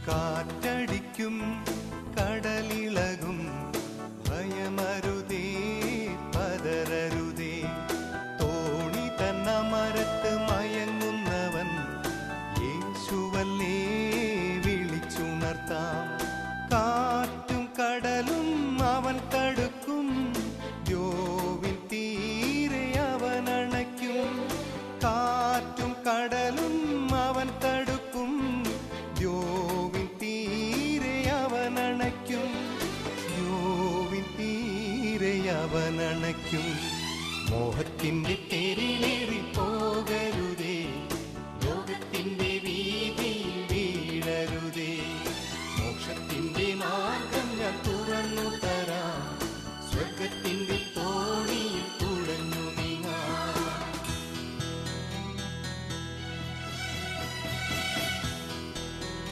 കാറ്റടിക്കും കടലിളകും ഭയമരുതേ പതരരുതേ. തോണി തന്ന മരത്ത് മയങ്ങുന്നവൻ യേശുവല്ലേ വിളിച്ചുണർത്താം. കാറ്റും കടലും അവൻ തടുക്കും, ദ്യോവിൻ തീരെ അവൻ അണയ്ക്കും. കാറ്റും കടലും അവൻ തടുക്കും, ദ്യോവിൻ തീരെ അവൻ അണയ്ക്കും. ദ്യോവിൻ തീരെ അവൻ അണയ്ക്കും. മോഹത്തിൻ്റെ തേരിലെ